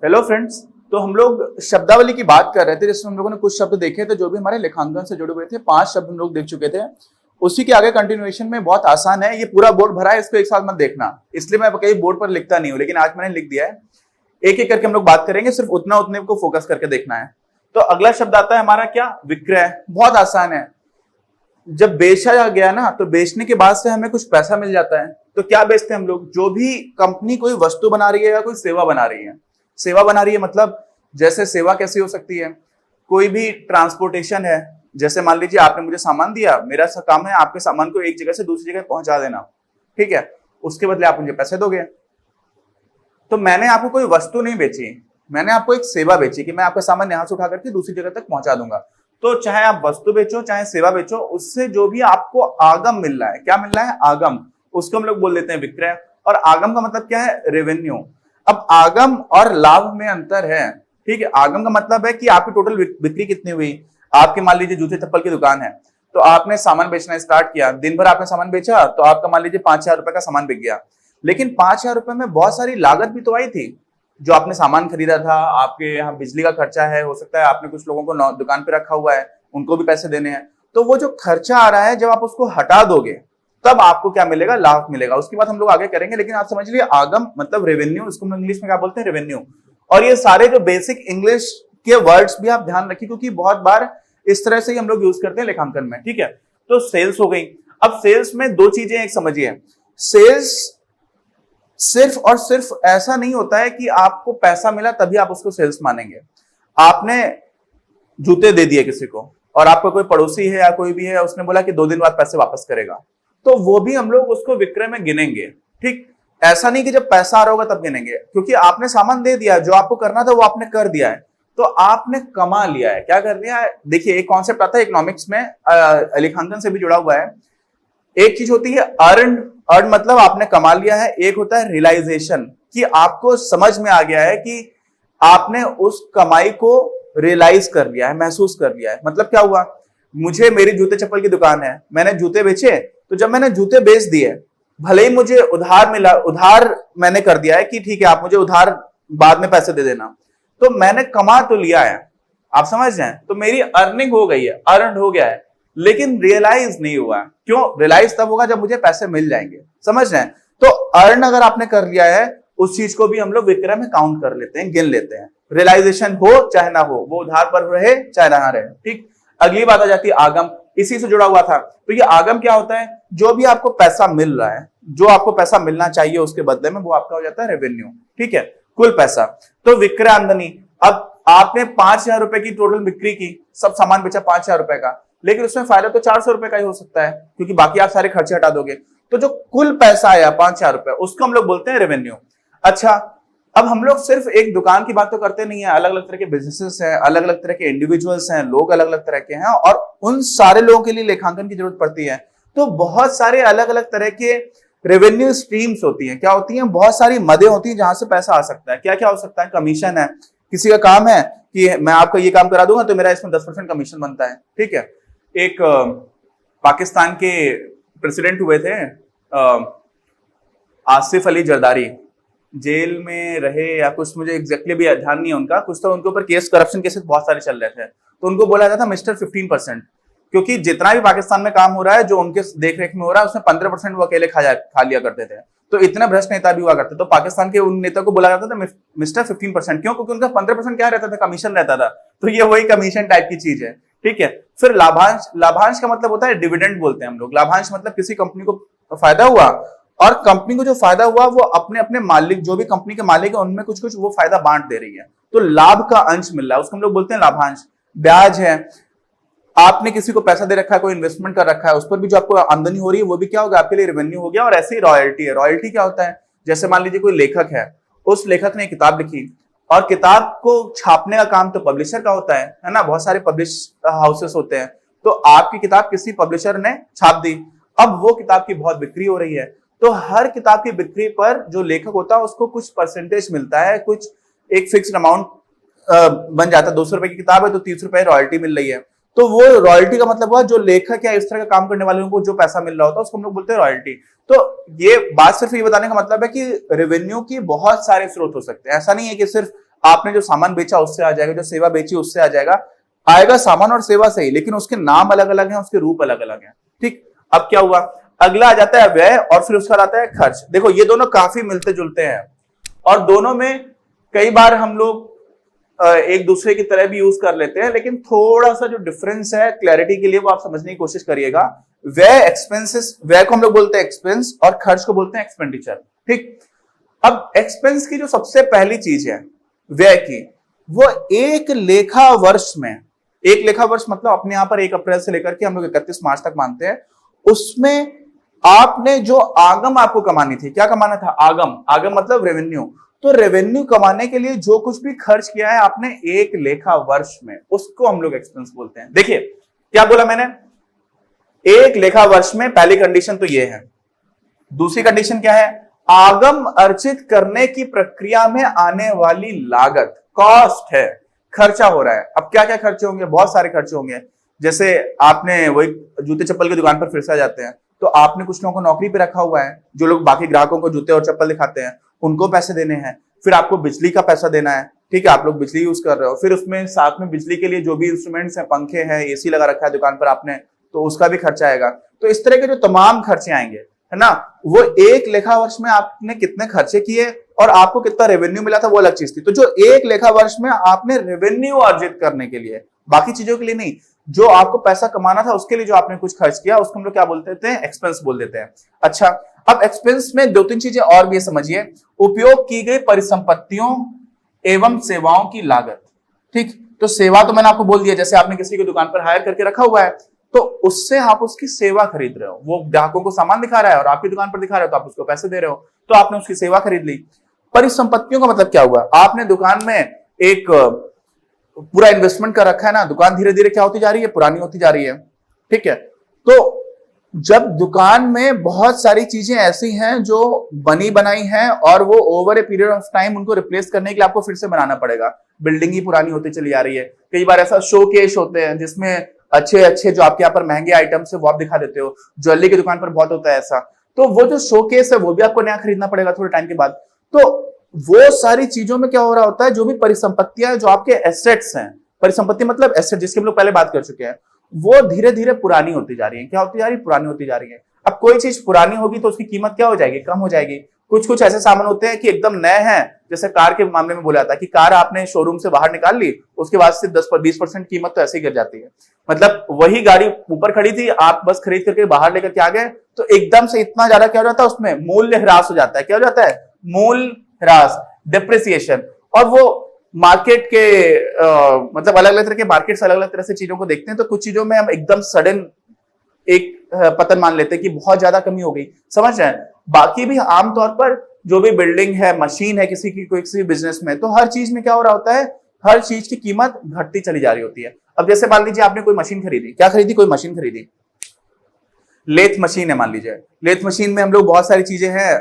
Hello friends, तो हम लोग शब्दावली की बात कर रहे थे जिसमें हम लोगों ने कुछ शब्द देखे थे जो भी हमारे लेखांकन से जुड़े हुए थे। 5 शब्द हम लोग देख चुके थे। उसी के आगे कंटिन्यूएशन में बहुत आसान है, ये पूरा बोर्ड भरा है, इसको एक साथ मत देखना, इसलिए मैं कहीं बोर्ड पर लिखता नहीं हूं, लेकिन आज मैंने लिख दिया है। एक एक करके हम लोग बात करेंगे, सिर्फ उतने को फोकस करके देखना है। तो अगला शब्द आता है हमारा क्या, विक्रय। बहुत आसान है। जब बेचा गया ना, तो बेचने के बाद से हमें कुछ पैसा मिल जाता है। तो क्या बेचते हैं हम लोग, जो भी कंपनी कोई वस्तु बना रही है या कोई सेवा बना रही है। सेवा बना रही है मतलब जैसे सेवा कैसी हो सकती है, कोई भी ट्रांसपोर्टेशन है, जैसे मान लीजिए आपने मुझे सामान दिया, मेरा काम है आपके सामान को एक जगह से दूसरी जगह पहुंचा देना, ठीक है, उसके बदले आप मुझे पैसे दोगे। तो मैंने आपको कोई वस्तु नहीं बेची, मैंने आपको एक सेवा बेची कि मैं आपका सामान यहां से उठा करके दूसरी जगह तक पहुंचा दूंगा। तो चाहे आप वस्तु बेचो चाहे सेवा बेचो, उससे जो भी आपको आगम मिल रहा है, क्या मिल रहा है, आगम, उसको हम लोग बोल देते हैं विक्रय। और आगम का मतलब क्या है, रेवेन्यू। अब आगम और लाभ में अंतर है, ठीक है। आगम का मतलब है कि आपकी टोटल बिक्री कितनी हुई। आपके मान लीजिए जूते चप्पल की दुकान है, तो आपने सामान बेचना स्टार्ट किया, दिन भर आपने सामान बेचा, तो आपका मान लीजिए 5,000 रुपए का सामान बिक गया। लेकिन 5,000 रुपए में बहुत सारी लागत भी तो आई थी, जो आपने सामान खरीदा था, आपके यहाँ बिजली का खर्चा है, हो सकता है आपने कुछ लोगों को दुकान पे रखा हुआ है, उनको भी पैसे देने हैं। तो वो जो खर्चा आ रहा है, जब आप उसको हटा दोगे तब आपको क्या मिलेगा, लाभ मिलेगा। उसके बाद हम लोग आगे करेंगे, लेकिन आप समझ लिए आगम मतलब रेवेन्यू, इसको हम इंग्लिश में क्या बोलते हैं, रेवेन्यू। और ये सारे जो बेसिक इंग्लिश के वर्ड्स भी आप ध्यान रखिए, क्योंकि बहुत बार इस तरह से ही हम लोग यूज करते हैं लेखांकन में, ठीक है। तो सेल्स हो गई। अब सेल्स में दो चीजें, एक समझिए, सेल्स सिर्फ और सिर्फ ऐसा नहीं होता है कि आपको पैसा मिला तभी आप उसको सेल्स मानेंगे। आपने जूते दे दिए किसी को, और आपका कोई पड़ोसी है या कोई भी है, उसने बोला कि 2 दिन बाद पैसे वापस करेगा, तो वो भी हम लोग उसको विक्रय में गिनेंगे, ठीक। ऐसा नहीं कि जब पैसा आ रहा होगा तब गिनेंगे, क्योंकि आपने सामान दे दिया, जो आपको करना था वो आपने कर दिया है, तो आपने कमा लिया है। क्या कर लिया है, देखिए एक कॉन्सेप्ट आता है इकोनॉमिक्स में, लेखांकन से भी जुड़ा हुआ है। एक चीज होती है अर्न, अर्न मतलब आपने कमा लिया है। एक होता है रियलाइजेशन, कि आपको समझ में आ गया है कि आपने उस कमाई को रियलाइज कर लिया है, महसूस कर लिया है। मतलब क्या हुआ, मुझे मेरी जूते चप्पल की दुकान है, मैंने जूते बेचे, तो जब मैंने जूते बेच दिए, भले ही मुझे उधार मिला, उधार मैंने कर दिया है कि ठीक है आप मुझे उधार बाद में पैसे दे देना, तो मैंने कमा तो लिया है, आप समझ रहे हैं। तो मेरी अर्निंग हो गई है, अर्न हो गया है, लेकिन रियलाइज नहीं हुआ। क्यों, रियलाइज तब होगा जब मुझे पैसे मिल जाएंगे, समझ रहे हैं। तो अर्न अगर आपने कर लिया है, उस चीज को भी हम लोग विक्रय में काउंट कर लेते हैं, गिन लेते हैं। रियलाइजेशन हो चाहे ना हो, वो उधार पर रहे चाहे ना रहे, ठीक। अगली बात आ जाती है आगम, इसी से जुड़ा हुआ था। तो ये आगम क्या होता है, जो भी आपको पैसा मिल रहा है, जो आपको पैसा मिलना चाहिए उसके बदले में, वो आपका हो जाता है रेवेन्यू, ठीक है, कुल पैसा। तो विक्रय आमदनी, अब आपने 5,000 रुपए की टोटल बिक्री की, सब सामान बेचा 5,000 रुपए का, लेकिन उसमें फायदा तो 400 रुपए का ही हो सकता है, क्योंकि बाकी आप सारे खर्चे हटा दोगे। तो जो कुल पैसा आया 5,000 रुपए, उसको हम लोग बोलते हैं रेवेन्यू। अच्छा, अब हम लोग सिर्फ एक दुकान की बात तो करते नहीं है, अलग अलग तरह के बिजनेसेस हैं, अलग अलग तरह के इंडिविजुअल्स हैं, लोग अलग अलग तरह के हैं, और उन सारे लोगों के लिए लेखांकन की जरूरत पड़ती है। तो बहुत सारे अलग अलग तरह के रेवेन्यू स्ट्रीम्स होती हैं। क्या होती हैं, बहुत सारी मदें होती हैं जहां से पैसा आ सकता है। क्या क्या हो सकता है, कमीशन है, किसी का काम है कि मैं आपको ये काम करा दूंगा तो मेरा इसमें 10% कमीशन बनता है, ठीक है। एक पाकिस्तान के प्रेसिडेंट हुए थे, आसिफ अली जरदारी, जेल में रहे या कुछ, मुझे एग्जैक्टली भी ध्यान नहीं है उनका, कुछ तो उनके ऊपर केस, करप्शन केसेस बहुत सारे चल रहे थे, तो उनको बोला जाता था मिस्टर 15%, क्योंकि जितना भी पाकिस्तान में काम हो रहा है, जो उनके देख रेख में हो रहा है, उसमें 15% वो अकेले खा लिया करते थे। तो इतने भ्रष्ट नेता भी हुआ करते, तो पाकिस्तान के उन नेता को बोला जाता था मिस्टर 15%। क्यों, क्योंकि उनका 15% क्या रहता था, कमीशन रहता था। तो ये वही कमीशन टाइप की चीज है, ठीक है। फिर लाभांश, लाभांश का मतलब होता है डिविडेंड बोलते हैं हम लोग। लाभांश मतलब किसी कंपनी को फायदा हुआ, और कंपनी को जो फायदा हुआ वो अपने अपने मालिक, जो भी कंपनी के मालिक है, उनमें कुछ कुछ वो फायदा बांट दे रही है, तो लाभ का अंश मिल रहा है, उसको हम लोग बोलते हैं लाभांश। ब्याज है, आपने किसी को पैसा दे रखा है, कोई इन्वेस्टमेंट कर रखा है, उस पर भी जो आपको आमदनी हो रही है वो भी क्या होगा, आपके लिए रेवेन्यू हो गया। और ऐसे ही रॉयल्टी है। रॉयल्टी क्या होता है, जैसे मान लीजिए कोई लेखक है, उस लेखक ने किताब लिखी, और किताब को छापने का काम तो पब्लिशर का होता है ना, बहुत सारे पब्लिश हाउसेस होते हैं। तो आपकी किताब किसी पब्लिशर ने छाप दी, अब वो किताब की बहुत बिक्री हो रही है, तो हर किताब की बिक्री पर जो लेखक होता है उसको कुछ परसेंटेज मिलता है, कुछ एक फिक्स्ड अमाउंट बन जाता है। 200 रुपए की किताब है तो 30 रुपए रॉयल्टी मिल रही है। तो वो रॉयल्टी का मतलब हुआ जो लेखक या इस तरह का काम करने वाले को जो पैसा मिल रहा होता है उसको हम लोग बोलते हैं रॉयल्टी। तो ये बात सिर्फ ये बताने का मतलब है कि रेवेन्यू की बहुत सारे स्रोत हो सकते हैं। ऐसा नहीं है कि सिर्फ आपने जो सामान बेचा उससे आ जाएगा, जो सेवा बेची उससे आ जाएगा। आएगा सामान और सेवा से ही, लेकिन उसके नाम अलग अलग हैं, उसके रूप अलग अलग हैं। ठीक, अब क्या हुआ, अगला आ जाता है व्यय और फिर उसका आता है खर्च। देखो ये दोनों काफी मिलते जुलते हैं और दोनों में कई बार हम लोग एक दूसरे की तरह भी यूज कर लेते हैं, लेकिन थोड़ा सा जो डिफरेंस है क्लैरिटी के लिए वो आप समझने की कोशिश करिएगा। व्यय एक्सपेंसेस, व्यय को हम लोग बोलते हैं एक्सपेंस और खर्च को बोलते हैं एक्सपेंडिचर। ठीक, अब एक्सपेंस की जो सबसे पहली चीज है व्यय की, वो एक लेखा वर्ष में, एक लेखा वर्ष मतलब अपने यहां पर 1 अप्रैल से लेकर के हम लोग 31 मार्च तक मानते हैं, उसमें आपने जो आगम आपको कमानी थी, क्या कमाना था, आगम, आगम मतलब रेवेन्यू। तो रेवेन्यू कमाने के लिए जो कुछ भी खर्च किया है आपने एक लेखा वर्ष में, उसको हम लोग एक्सपेंस बोलते हैं। देखिए क्या बोला मैंने, एक लेखा वर्ष में, पहली कंडीशन तो ये है। दूसरी कंडीशन क्या है, आगम अर्जित करने की प्रक्रिया में आने वाली लागत, कॉस्ट है, खर्चा हो रहा है। अब क्या क्या खर्चे होंगे, बहुत सारे खर्चे होंगे। जैसे आपने वही जूते चप्पल की दुकान पर फिर से आ जाते हैं, तो आपने कुछ लोगों को नौकरी पे रखा हुआ है, जो लोग बाकी ग्राहकों को जूते और चप्पल दिखाते हैं उनको पैसे देने हैं। फिर आपको बिजली का पैसा देना है, ठीक है, आप लोग बिजली यूज कर रहे हो। फिर उसमें साथ में बिजली के लिए जो भी इंस्ट्रूमेंट्स हैं, पंखे हैं, एसी लगा रखा है दुकान पर आपने, तो उसका भी खर्चा आएगा। तो इस तरह के जो तमाम खर्चे आएंगे, है ना, वो एक लेखा वर्ष में आपने कितने खर्चे किए और आपको कितना रेवेन्यू मिला था, वो अलग चीज थी। तो जो एक लेखा वर्ष में आपने रेवेन्यू अर्जित करने के लिए, बाकी चीजों के लिए नहीं, जो आपको पैसा कमाना था उसके लिए जो आपने कुछ खर्च किया, उसको हम लोग क्या बोलते थे, एक्सपेंस बोल देते हैं। अच्छा, अब एक्सपेंस में 2-3 चीजें और भी समझिए। उपयोग की गई परिसंपत्तियों एवं सेवाओं की लागत। ठीक, तो सेवा तो मैंने आपको बोल दिया, जैसे आपने किसी की दुकान पर हायर करके रखा हुआ है, तो उससे आप उसकी सेवा खरीद रहे हो, वो ग्राहकों को सामान दिखा रहा है और आपकी दुकान पर दिखा रहे हो, तो आप उसको पैसे दे रहे हो, तो आपने उसकी सेवा खरीद ली। परिसंपत्तियों का मतलब क्या हुआ, आपने दुकान में एक पूरा इन्वेस्टमेंट कर रखा है ना, दुकान धीरे धीरे क्या होती जा रही है, पुरानी होती जा रही है। ठीक है, तो जब दुकान में बहुत सारी चीजें ऐसी हैं जो बनी बनाई हैं और वो over a period of time उनको रिप्लेस करने के लिए आपको फिर से बनाना पड़ेगा, बिल्डिंग ही पुरानी होती चली आ रही है। कई बार ऐसा शोकेस होते हैं जिसमें अच्छे अच्छे जो आपके यहाँ पर महंगे आइटम्स है वो आप दिखा देते हो, ज्वेलरी की दुकान पर बहुत होता है ऐसा, तो वो जो शोकेस है वो भी आपको नया खरीदना पड़ेगा थोड़े टाइम के बाद। तो वो सारी चीजों में क्या हो रहा होता है, जो भी परिसंपत्तियां जो आपके एसेट्स हैं, परिसंपत्ति मतलब एसेट जिसकी हम लोग पहले बात कर चुके हैं, वो धीरे धीरे पुरानी होती जा रही है। क्या होती जा रही है, पुरानी होती जा रही है। अब कोई चीज पुरानी होगी तो उसकी कीमत क्या हो जाएगी, कम हो जाएगी। कुछ कुछ ऐसे सामान होते हैं कि एकदम नए हैं, जैसे कार के मामले में बोला जाता है कि कार आपने शोरूम से बाहर निकाल ली, उसके बाद से 10-20% कीमत तो ऐसे ही गिर जाती है। मतलब वही गाड़ी ऊपर खड़ी थी, आप बस खरीद करके बाहर लेकर के आ गए, तो एकदम से इतना ज्यादा क्या हो जाता है, उसमें मूल्य ह्रास हो जाता है। क्या हो जाता है, मूल्य ह्रास, डिप्रिसिएशन। और वो मार्केट के मतलब अलग अलग तरह के मार्केट्स अलग अलग तरह से चीजों को देखते हैं, तो कुछ चीजों में हम एकदम सडन एक पतन मान लेते हैं कि बहुत ज्यादा कमी हो गई, समझ रहे हैं। बाकी भी आमतौर पर जो भी बिल्डिंग है, मशीन है किसी की, कोई किसी बिजनेस में, तो हर चीज में क्या हो रहा होता है, हर चीज की कीमत घटती चली जा रही होती है। अब जैसे मान लीजिए आपने कोई मशीन खरीदी, क्या खरीदी, कोई मशीन खरीदी, लेथ मशीन है मान लीजिए। लेथ मशीन में हम लोग बहुत सारी चीजें हैं,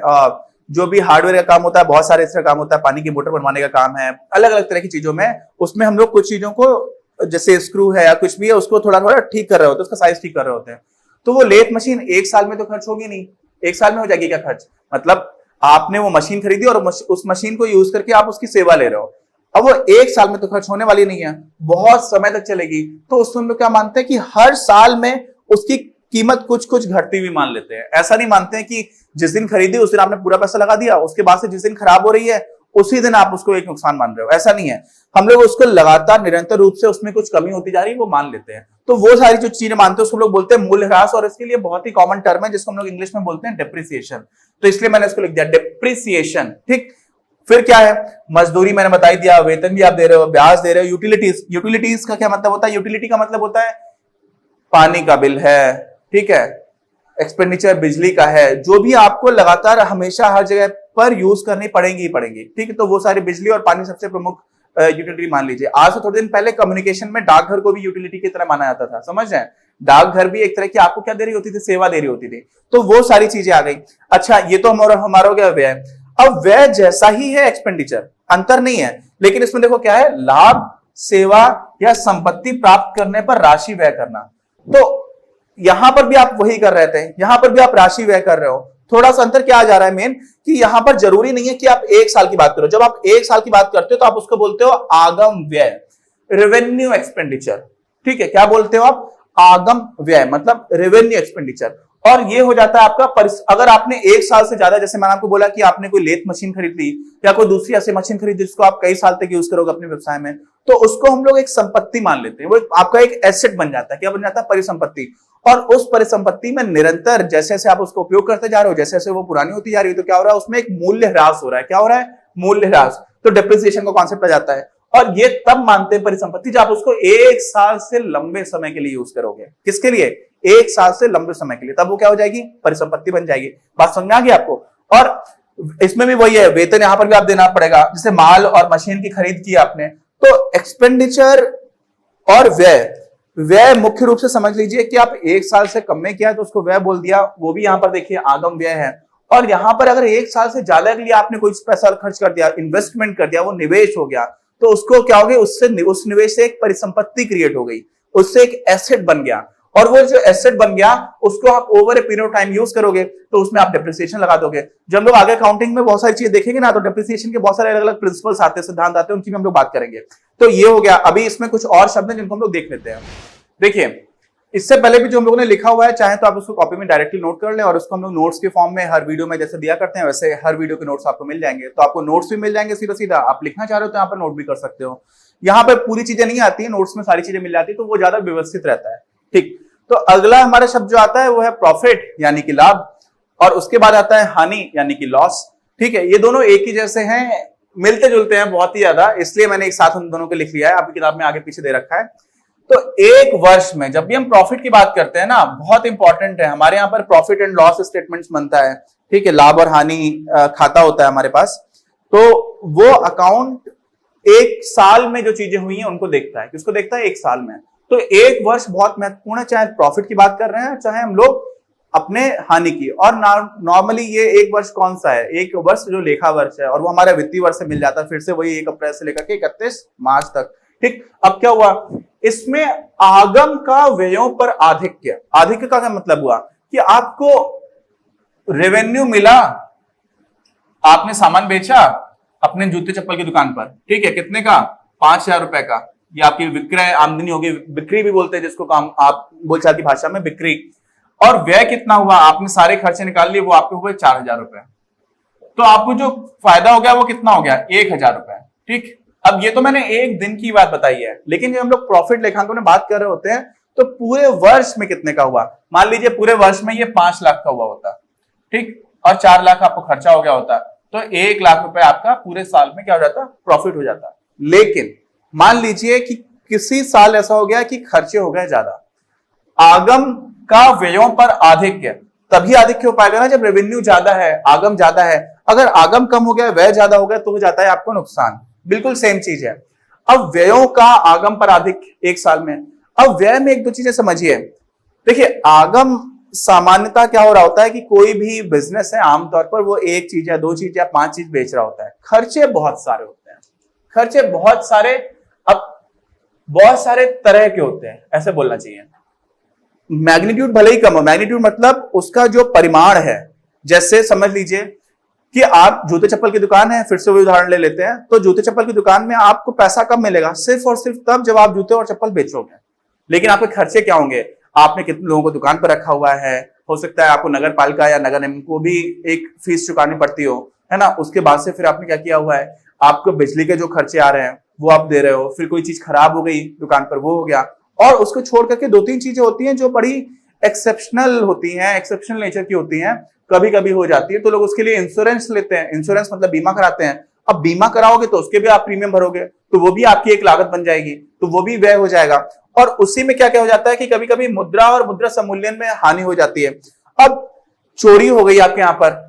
जो भी हार्डवेयर का काम होता है, बहुत सारे इस तरह काम होता है, पानी की मोटर बनवाने का काम है, अलग अलग तरह की चीजों में, उसमें हम लोग कुछ चीजों को जैसे स्क्रू है या कुछ भी है उसको थोड़ा थोड़ा ठीक कर रहे होते हैं, उसका साइज ठीक कर रहे होते हैं। तो वो लेथ मशीन 1 साल में तो खर्च होगी नहीं, 1 साल में हो जाएगी क्या खर्च, मतलब आपने वो मशीन खरीदी और उस मशीन को यूज करके आप उसकी सेवा ले रहे हो। अब वो 1 साल में तो खर्च होने वाली नहीं है, बहुत समय तक चलेगी। तो उसमें हम लोग क्या मानते हैं कि हर साल में उसकी कीमत कुछ कुछ घटती हुई मान लेते हैं। ऐसा नहीं मानते हैं कि जिस दिन खरीदी उस दिन आपने पूरा पैसा लगा दिया, उसके बाद से जिस दिन खराब हो रही है उसी दिन आप उसको एक नुकसान मान रहे हो, ऐसा नहीं है। हम लोग उसको लगातार निरंतर रूप से उसमें कुछ कमी होती जा रही है वो मान लेते हैं। तो वो सारी जो चीजें मानते हैं उसको लोग बोलते हैं मूल्यह्रास, और इसके लिए बहुत ही कॉमन टर्म है जिसको हम लोग इंग्लिश में बोलते हैं डिप्रिसिएशन। तो इसलिए मैंने इसको लिख दिया डिप्रिसिएशन। ठीक, फिर क्या है, मजदूरी मैंने बता ही दिया, वेतन भी आप दे रहे हो, ब्याज दे रहे हो। यूटिलिटीज, यूटिलिटीज का क्या मतलब होता है, यूटिलिटी का मतलब होता है पानी का बिल है, ठीक है, एक्सपेंडिचर बिजली का है, जो भी आपको लगातार हमेशा हर जगह पर यूज करनी पड़ेगी ही पड़ेगी। ठीक है, तो वो सारी बिजली और पानी सबसे प्रमुख यूटिलिटी मान लीजिए। आज से थोड़े दिन पहले कम्युनिकेशन में डाकघर को भी यूटिलिटी की तरह माना जाता था, समझ रहे हैं। डाकघर भी एक तरह की आपको क्या दे रही होती थी, सेवा दे रही होती थी। तो वो सारी चीजें आ गई। अच्छा, ये तो हमारा हो गया व्यय। अब व्यय जैसा ही है एक्सपेंडिचर, अंतर नहीं है, लेकिन इसमें देखो क्या है, लाभ, सेवा या संपत्ति प्राप्त करने पर राशि व्यय करना। तो यहां पर भी आप वही कर रहे थे, यहां पर भी आप राशि व्यय कर रहे हो। थोड़ा सा अंतर क्या आ जा रहा है मेन, कि यहां पर जरूरी नहीं है कि आप 1 साल की बात करो। जब आप 1 साल की बात करते हो तो आप उसको बोलते हो आगम व्यय, रेवेन्यू एक्सपेंडिचर। ठीक है, क्या बोलते हो आप? आगम व्यय, मतलब रेवेन्यू एक्सपेंडिचर। और ये हो जाता है आपका अगर आपने 1 साल से ज्यादा, जैसे मैंने आपको बोला कि आपने कोई लेथ मशीन खरीद ली या कोई दूसरी ऐसी मशीन खरीदी जिसको आप कई साल तक यूज करोगे अपने व्यवसाय में, तो उसको हम लोग एक संपत्ति मान लेते हैं। वो आपका एक एसेट बन जाता है। क्या बन जाता है? परिसंपत्ति। और उस परिसंपत्ति में निरंतर जैसे जैसे आप उसको उपयोग करते जा रहे हो, जैसे जैसे वो पुरानी होती जा रही है, तो क्या हो रहा है? उसमें एक मूल्य ह्रास हो रहा है। क्या हो रहा है? मूल्य ह्रास। तो डिप्रिसिएशन का कॉन्सेप्ट आ जाता है। और ये तब मानते हैं परिसंपत्ति जब आप उसको 1 साल से लंबे समय के लिए यूज करोगे। किसके लिए? 1 साल से लंबे समय के लिए। तब वो क्या हो जाएगी? परिसंपत्ति बन जाएगी। बात समझ में आ गई आपको? और इसमें भी वही है, वेतन यहां पर भी आप देना पड़ेगा। जैसे माल और मशीन की खरीद की आपने, तो एक्सपेंडिचर और व्यय मुख्य रूप से समझ लीजिए कि आप 1 साल से कम में किया तो उसको व्यय बोल दिया। वो भी यहां पर देखिए आगम व्यय है। और यहां पर अगर 1 साल से ज्यादा के लिए आपने कोई पैसा खर्च कर दिया, इन्वेस्टमेंट कर दिया, वो निवेश हो गया, तो उसको क्या हो गया? उस निवेश से एक परिसंपत्ति क्रिएट हो गई, उससे एक एसेट बन गया। और वो जो एसेट बन गया उसको आप over a period of time use करोगे, तो उसमें आप डिप्रिसिएशन लगा दोगे। जब हम लोग आगे अकाउंटिंग में बहुत सारी चीजें देखेंगे ना, तो डिप्रिसिएशन के बहुत सारे अलग अलग प्रिंसिपल्स आते हैं, सिद्धांत आते हैं, उनकी भी हम लोग बात करेंगे। तो ये हो गया। अभी इसमें कुछ और शब्द हैं जिनको हम लोग देख लेते हैं। देखिए, इससे पहले भी जो हम लोगों ने लिखा हुआ है, चाहे तो आप उसको कॉपी में डायरेक्टली नोट कर लें, और उसको हम लोग नोट्स के फॉर्म में हर वीडियो में जैसे दिया करते हैं वैसे हर वीडियो के नोट्स आपको मिल जाएंगे। तो आपको नोट्स भी मिल जाएंगे सीधा सीधा। आप लिखना चाह रहे हो तो यहाँ पर नोट भी कर सकते हो। यहाँ पे पूरी चीजें नहीं आती है, नोट्स में सारी चीजें मिल जाती है, तो वो ज्यादा व्यवस्थित रहता है। ठीक, तो अगला हमारा शब्द जो आता है वो है प्रॉफिट यानी कि लाभ, और उसके बाद आता है हानि यानी कि लॉस। ठीक है, ये दोनों एक ही जैसे हैं, मिलते जुलते हैं बहुत ही ज्यादा, इसलिए मैंने एक साथ उन दोनों को लिख लिया है। आपकी किताब में आगे पीछे दे रखा है। तो एक वर्ष में जब भी हम प्रॉफिट की बात करते हैं ना, बहुत इंपॉर्टेंट है, हमारे यहाँ पर प्रॉफिट एंड लॉस स्टेटमेंट्स बनता है। ठीक है, लाभ और हानि खाता होता है हमारे पास। तो वो अकाउंट 1 साल में जो चीजें हुई हैं उनको देखता है। किसको देखता है? 1 साल में। तो 1 वर्ष बहुत महत्वपूर्ण है, चाहे प्रॉफिट की बात कर रहे हैं चाहे हम लोग अपने हानि की। और नॉर्मली ये 1 वर्ष कौन सा है? 1 वर्ष जो लेखा वर्ष है, और वो हमारा वित्तीय वर्ष से मिल जाता है, फिर से वही 1 अप्रैल से लेकर के 31 मार्च तक। ठीक, अब क्या हुआ? इसमें आगम का व्ययों पर आधिक्य। आधिक्य का क्या मतलब हुआ? कि आपको रेवेन्यू मिला, आपने सामान बेचा अपने जूते चप्पल की दुकान पर। ठीक है, कितने का? 5,000 रुपए का। ये आपकी विक्रय आमदनी होगी, बिक्री भी बोलते हैं जिसको, काम आप बोलचाल की भाषा में बिक्री। और व्यय कितना हुआ? आपने सारे खर्चे निकाल लिए, वो आपके हुए 4,000 रुपए। तो आपको जो फायदा हो गया वो कितना हो गया? 1,000 रुपए। ठीक, अब ये तो मैंने एक दिन की बात बताई है, लेकिन जब हम लोग प्रॉफिट लेखांकन में बात कर रहे होते हैं तो पूरे वर्ष में कितने का हुआ? मान लीजिए पूरे वर्ष में ये 5 लाख का हुआ होता। ठीक, और 4 लाख आपको खर्चा हो गया होता, तो 1 लाख रुपए आपका पूरे साल में क्या हो जाता? प्रॉफिट हो जाता। लेकिन मान लीजिए कि किसी साल ऐसा हो गया कि खर्चे हो गए ज्यादा, आगम का व्ययों पर आधिक्य। तभी आधिक्य हो पाएगा ना जब रेवेन्यू ज्यादा है, आगम ज्यादा है। अगर आगम कम हो गया, व्यय ज्यादा हो गया, तो हो जाता है आपको नुकसान। बिल्कुल सेम चीज है। अब व्ययों का आगम पर आधिक्य 1 साल में। अब व्यय में 1-2 चीजें समझिए। देखिए, आगम सामान्यता क्या हो रहा होता है कि कोई भी बिजनेस है, आमतौर पर वो 1 चीज या 2 चीज या 5 चीज बेच रहा होता है। खर्चे बहुत सारे होते हैं, खर्चे बहुत सारे, अब बहुत सारे तरह के होते हैं, ऐसे बोलना चाहिए। मैग्नीट्यूड भले ही कम हो, मैग्नीट्यूड मतलब उसका जो परिमाण है। जैसे समझ लीजिए कि आप जूते चप्पल की दुकान है, फिर से वही उदाहरण ले लेते हैं, तो जूते चप्पल की दुकान में आपको पैसा कब मिलेगा? सिर्फ और सिर्फ तब जब आप जूते और चप्पल बेचोगे। लेकिन आपके खर्चे क्या होंगे? आपने कितने लोगों को दुकान पर रखा हुआ है, हो सकता है आपको नगर पालिका या नगर निगम को भी एक फीस चुकानी पड़ती हो, है ना। उसके बाद से फिर आपने क्या किया हुआ है, आपको बिजली के जो खर्चे आ रहे हैं वो आप दे रहे हो, फिर कोई चीज खराब हो गई दुकान पर, वो हो गया। और उसको छोड़ करके 2-3 चीजें होती हैं जो बड़ी एक्सेप्शनल होती हैं, एक्सेप्शनल नेचर की होती हैं, कभी कभी हो जाती है, तो लोग उसके लिए इंश्योरेंस लेते हैं। इंश्योरेंस मतलब बीमा कराते हैं। अब बीमा कराओगे तो उसके भी आप प्रीमियम भरोगे, तो वो भी आपकी एक लागत बन जाएगी, तो वो भी व्यय हो जाएगा। और उसी में क्या क्या हो जाता है कि कभी कभी मुद्रा और मुद्रा सम्मूल्यन में हानि हो जाती है। अब चोरी हो गई आपके यहाँ पर,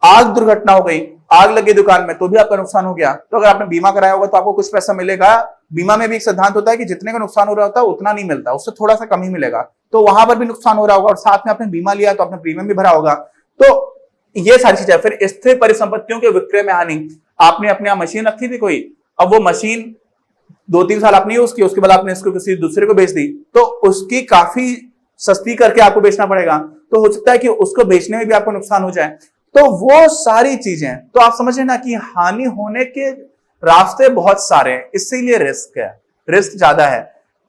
आग दुर्घटना हो गई, आग लगी दुकान में, तो भी आपका नुकसान हो गया। तो अगर आपने बीमा कराया होगा तो आपको कुछ पैसा मिलेगा। बीमा में भी एक सिद्धांत होता है कि जितने का नुकसान हो रहा होता है उतना नहीं मिलता, उससे थोड़ा सा कम ही मिलेगा, तो वहां पर भी नुकसान हो रहा होगा। और साथ में आपने बीमा लिया तो आपने प्रीमियम भी भरा होगा। तो ये सारी चीजें। फिर स्थिर परिसंपत्तियों के विक्रय में हानि, आपने अपने यहाँ मशीन रखी थी कोई, अब वो मशीन 2-3 साल आपने यूज किया, उसके बाद आपने इसको किसी दूसरे को बेच दी, तो उसकी काफी सस्ती करके आपको बेचना पड़ेगा, तो हो सकता है कि उसको बेचने में भी आपको नुकसान हो जाए। तो वो सारी चीजें, तो आप समझ रहे ना कि हानि होने के रास्ते बहुत सारे हैं, इसीलिए रिस्क है, रिस्क ज्यादा है।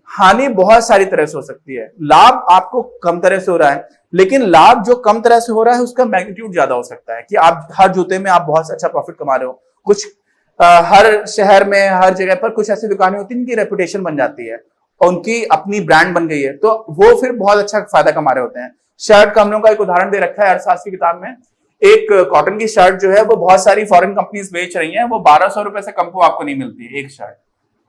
हानि बहुत सारी तरह से हो सकती है, लाभ आपको कम तरह से हो रहा है, लेकिन लाभ जो कम तरह से हो रहा है उसका मैग्नीट्यूड ज्यादा हो सकता है कि आप हर जूते में आप बहुत अच्छा प्रॉफिट कमा रहे हो। कुछ हर शहर में हर जगह पर कुछ ऐसी दुकानें होती हैं जिनकी रेपुटेशन बन जाती है, उनकी अपनी ब्रांड बन गई है, तो वो फिर बहुत अच्छा फायदा कमा रहे होते हैं। शर्ट का हम लोगों का एक उदाहरण दे रखा है अर्थशास्त्र की किताब में। एक कॉटन की शर्ट जो है वो बहुत सारी फॉरेन कंपनीज बेच रही हैं, वो 1200 रुपए से कम को आपको नहीं मिलती है एक शर्ट,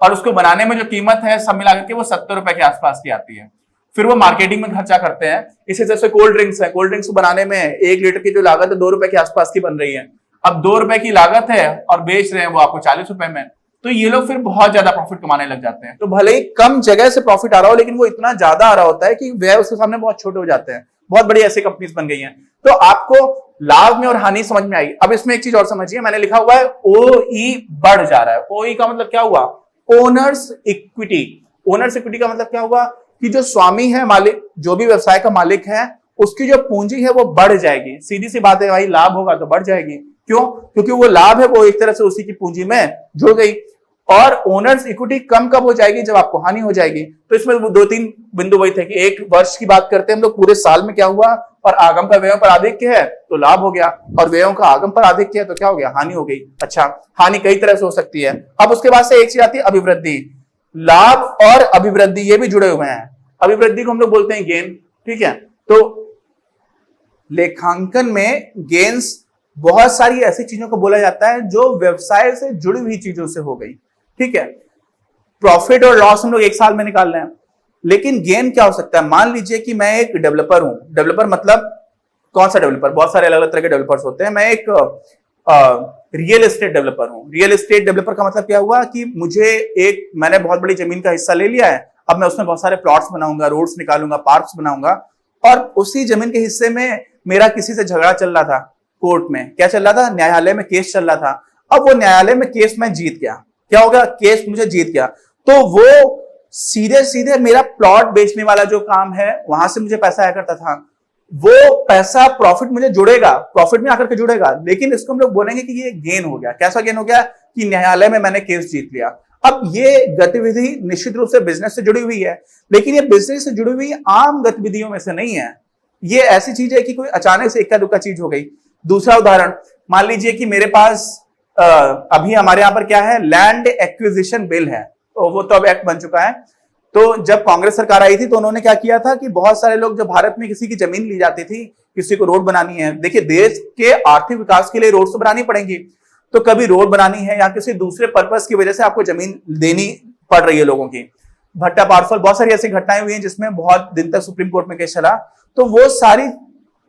और उसको बनाने में जो कीमत है सब मिला के वो 70 रुपए के आसपास की आती है। फिर वो मार्केटिंग में खर्चा करते हैं। इसी जैसे कोल्ड ड्रिंक्स है, कोल्ड ड्रिंक्स को बनाने में 1 लीटर की जो लागत है 2 रुपए के आसपास की बन रही है। अब 2 रुपए की लागत है और बेच रहे हैं वो आपको 40 रुपए में, तो ये लोग फिर बहुत ज्यादा प्रॉफिट कमाने लग जाते हैं। तो भले ही कम जगह से प्रॉफिट आ रहा हो, लेकिन वो इतना ज्यादा आ रहा होता है कि व्यय उसके सामने बहुत छोटे हो जाते हैं। बहुत बड़ी ऐसी कंपनीज बन गई हैं। तो आपको लाभ में और हानि समझ में आई। अब इसमें एक चीज और समझिए, मैंने लिखा हुआ है OE बढ़ जा रहा है। OE का मतलब क्या हुआ? Owners equity. ओनर्स इक्विटी का मतलब क्या हुआ कि जो स्वामी है, मालिक, जो भी व्यवसाय का मालिक है, उसकी जो पूंजी है वो बढ़ जाएगी। सीधी सी बात है भाई, लाभ होगा तो बढ़ जाएगी। क्यों? क्योंकि वो लाभ है वो एक तरह से उसी की पूंजी में जुड़ गई। और ओनर्स इक्विटी कम कब हो जाएगी? जब आपको हानि हो जाएगी। तो इसमें 2-3 बिंदु वही थे कि एक वर्ष की बात करते हैं हम लोग, पूरे साल में क्या हुआ, और आगम का व्ययों पर आधिक्य है तो लाभ हो गया, और व्ययों का आगम पर आधिक्य है तो क्या हो गया? हानि हो गई। अच्छा, हानि कई तरह से हो सकती है। अब उसके बाद से एक चीज आती है अभिवृद्धि। लाभ और अभिवृद्धि ये भी जुड़े हुए हैं। अभिवृद्धि को हम लोग बोलते हैं गेन, ठीक है। तो लेखांकन में गेन्स बहुत सारी ऐसी चीजों को बोला जाता है जो व्यवसाय से जुड़ी हुई चीजों से हो गई, ठीक है। प्रॉफिट और लॉस हम लोग एक साल में निकाल रहे हैं, लेकिन गेन क्या हो सकता है? मान लीजिए कि मैं एक डेवलपर हूं। डेवलपर मतलब कौन सा डेवलपर? बहुत सारे अलग अलग तरह के डेवलपर्स होते हैं। मैं एक रियल एस्टेट डेवलपर हूं। रियल एस्टेट डेवलपर का मतलब क्या हुआ कि मैंने बहुत बड़ी जमीन का हिस्सा ले लिया है, अब मैं उसमें बहुत सारे प्लॉट्स बनाऊंगा, रोड्स निकालूंगा, पार्क्स बनाऊंगा, और उसी जमीन के हिस्से में मेरा किसी से झगड़ा चल रहा था कोर्ट में। क्या चल रहा था? न्यायालय में केस चल रहा था। अब वो न्यायालय में केस मैं जीत गया। क्या हो गया? केस मुझे जीत गया। तो वो सीधे सीधे मेरा प्लॉट बेचने वाला जो काम है वहां से मुझे पैसा आया करता था, वो पैसा प्रॉफिट मुझे जुड़ेगा, प्रॉफिट में आकर के जुड़ेगा। लेकिन इसको हम लोग बोलेंगे कि ये गेन हो गया। कैसा गेन हो गया? कि न्यायालय में मैंने केस जीत लिया। अब ये गतिविधि निश्चित रूप से बिजनेस से जुड़ी हुई है, लेकिन ये बिजनेस से जुड़ी हुई आम गतिविधियों में से नहीं है। ये ऐसी चीज है कि कोई अचानक से इक्का दुक्का चीज हो गई। दूसरा उदाहरण, मान लीजिए कि मेरे पास अभी हमारे यहाँ पर क्या है, लैंड एक्विजिशन बिल है, तो वो तो अब एक्ट बन चुका है। तो जब कांग्रेस सरकार आई थी तो उन्होंने क्या किया था कि बहुत सारे लोग, जो भारत में किसी की जमीन ली जाती थी, किसी को रोड बनानी है, देखिए देश के आर्थिक विकास के लिए रोड तो बनानी पड़ेंगी, तो कभी रोड बनानी है या किसी दूसरे पर्पस की वजह से आपको जमीन देनी पड़ रही है लोगों की, भट्टा पार्सल, बहुत सारी ऐसी घटनाएं हुई हैं जिसमें बहुत दिन तक सुप्रीम कोर्ट में केस चला। तो वो सारी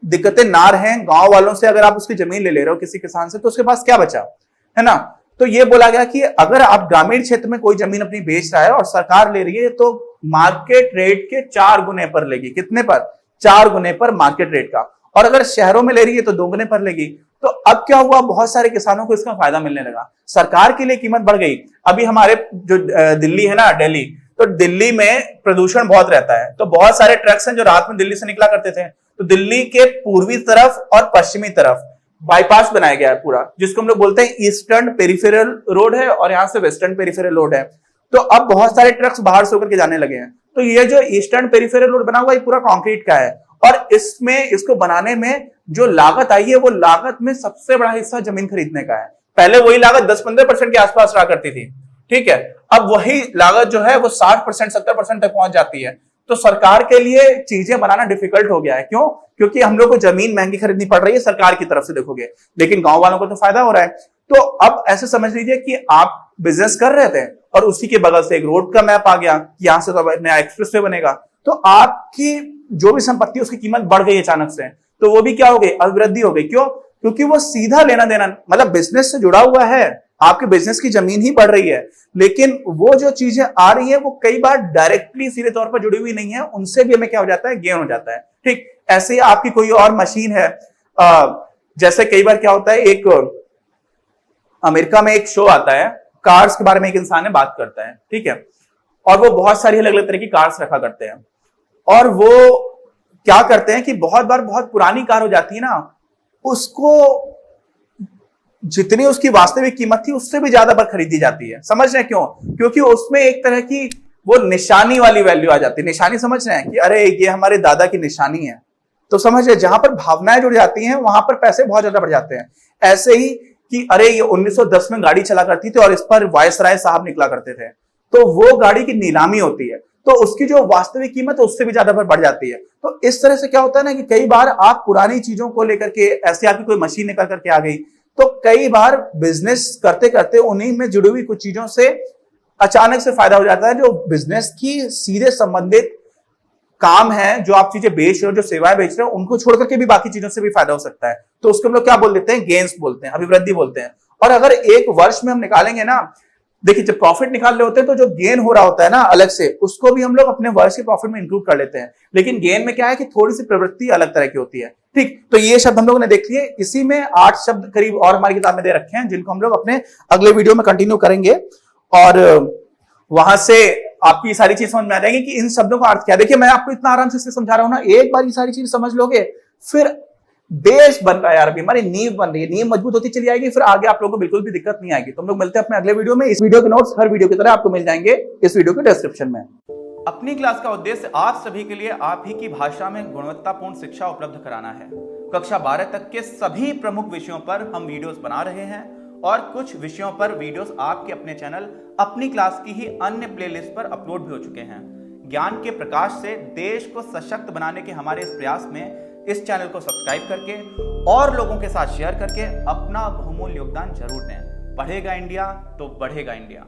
दिक्कतें ना रहें गांव वालों से, अगर आप उसकी जमीन ले रहे हो किसी किसान से, तो उसके पास क्या बचा, है ना। तो ये बोला गया कि अगर आप ग्रामीण क्षेत्र में कोई जमीन अपनी बेच रहा है और सरकार ले रही है, तो मार्केट रेट के 4 गुने पर लेगी। कितने पर? 4 गुने पर मार्केट रेट का। और अगर शहरों में ले रही है तो 2 गुने पर लेगी। तो अब क्या हुआ, बहुत सारे किसानों को इसका फायदा मिलने लगा, सरकार के लिए कीमत बढ़ गई। अभी हमारे जो दिल्ली है ना, दिल्ली, तो दिल्ली में प्रदूषण बहुत रहता है, तो बहुत सारे ट्रक्स हैं जो रात में दिल्ली से निकला करते थे। तो दिल्ली के पूर्वी तरफ और पश्चिमी तरफ बाईपास बनाया गया है पूरा, जिसको हम लोग बोलते हैं ईस्टर्न पेरिफेरल रोड है, और यहां से वेस्टर्न पेरिफेरल रोड है। तो अब बहुत सारे ट्रक्स बाहर से होकर के जाने लगे हैं। तो ये जो ईस्टर्न पेरिफेरल रोड बना हुआ है, पूरा कंक्रीट का है, और इसको बनाने में जो लागत आई है, वो लागत में सबसे बड़ा हिस्सा जमीन खरीदने का है। पहले वही लागत 10-15% के आसपास रहा करती थी, ठीक है। अब वही लागत जो है वो 60%, 70% तक पहुंच जाती है। तो सरकार के लिए चीजें बनाना डिफिकल्ट हो गया है। क्यों? क्योंकि हम लोग को जमीन महंगी खरीदनी पड़ रही है सरकार की तरफ से, देखोगे, लेकिन गांव वालों को तो फायदा हो रहा है। तो अब ऐसे समझ लीजिए कि आप बिजनेस कर रहे थे और उसी के बगल से एक रोड का मैप आ गया कि यहां से तो नया एक्सप्रेसवे बनेगा, तो आपकी जो भी संपत्ति उसकी कीमत बढ़ गई अचानक से, तो वो भी क्या हो गई? अभिवृद्धि हो गई। क्यों? क्योंकि वो सीधा लेना देना, मतलब बिजनेस से जुड़ा हुआ है, आपके बिजनेस की जमीन ही बढ़ रही है, लेकिन वो जो चीजें आ रही है वो कई बार डायरेक्टली सीधे तौर पर जुड़ी हुई नहीं है, उनसे भी हमें क्या हो जाता है? गेन हो जाता है। ठीक ऐसे ही आपकी कोई और मशीन है, जैसे कई बार क्या होता है, एक अमेरिका में एक शो आता है कार्स के बारे में एक इंसान है बात करता है, ठीक है, और वो बहुत सारी अलग अलग तरह की कार्स रखा करते हैं, और वो क्या करते हैं कि बहुत बार बहुत पुरानी कार हो जाती है ना, उसको जितनी उसकी वास्तविक कीमत थी उससे भी ज्यादा पर खरीदी जाती है। समझ रहे हैं क्यों? क्योंकि उसमें एक तरह की वो निशानी वाली वैल्यू आ जाती है। निशानी समझ रहे हैं कि अरे ये हमारे दादा की निशानी है, तो समझ रहे, जहां पर भावनाएं जुड़ जाती हैं वहां पर पैसे बहुत ज्यादा बढ़ जाते हैं। ऐसे ही कि अरे ये 1910 में गाड़ी चला करती थी और इस पर वायसराय साहब निकला करते थे, तो वो गाड़ी की नीलामी होती है, तो उसकी जो वास्तविक कीमत है उससे भी ज्यादा पर बढ़ जाती है। तो इस तरह से क्या होता है ना कि कई बार आप पुरानी चीजों को लेकर के, ऐसे आपकी कोई मशीन निकल करके आ गई, तो कई बार बिजनेस करते करते उन्हीं में जुड़ी हुई कुछ चीजों से अचानक से फायदा हो जाता है, जो बिजनेस की सीधे संबंधित काम है, जो आप चीजें बेच रहे हो, जो सेवाएं बेच रहे हो, उनको छोड़ करके भी बाकी चीजों से भी फायदा हो सकता है। तो उसको हम लोग क्या बोल देते हैं? गेन्स बोलते हैं, अभिवृद्धि बोलते हैं। और अगर एक वर्ष में हम निकालेंगे ना, देखिए जब प्रॉफिट निकाल रहे होते हैं तो जो गेन हो रहा होता है ना अलग से, उसको भी हम लोग अपने वर्ष के प्रॉफिट में इंक्लूड कर लेते हैं। लेकिन गेन में क्या है कि थोड़ी सी प्रवृत्ति अलग तरह की होती है। ठीक, तो ये शब्द हम लोगों ने देख लिए। इसी में 8 शब्द करीब और हमारी किताब में दे रखे हैं, जिनको हम लोग अपने अगले वीडियो में कंटिन्यू करेंगे, और वहां से आपकी ये सारी चीज समझ में आ जाएगी कि इन शब्दों का अर्थ क्या है। देखिए मैं आपको इतना आराम से इसलिए समझा रहा हूं ना, एक बार ये सारी चीज समझ लोगे, फिर बेस बन रहा है यार, अभी हमारी नींव बन रही है, नींव मजबूत होती चली जाएगी, फिर आगे आप लोगों को बिल्कुल भी दिक्कत नहीं आएगी। तो हम लोग मिलते हैं अपने अगले वीडियो में। इस वीडियो के नोट्स हर वीडियो की तरह आपको मिल जाएंगे इस वीडियो के डिस्क्रिप्शन में। अपनी क्लास का उद्देश्य आप सभी के लिए आप ही की भाषा में गुणवत्तापूर्ण शिक्षा उपलब्ध कराना है। कक्षा 12 तक के सभी प्रमुख विषयों पर हम वीडियोस बना रहे हैं, और कुछ विषयों पर वीडियोस आपके अपने चैनल अपनी क्लास की ही अन्य प्लेलिस्ट पर अपलोड भी हो चुके हैं। ज्ञान के प्रकाश से देश को सशक्त बनाने के हमारे इस प्रयास में इस चैनल को सब्सक्राइब करके और लोगों के साथ शेयर करके अपना बहुमूल्य योगदान जरूर दें। पढ़ेगा इंडिया तो बढ़ेगा इंडिया।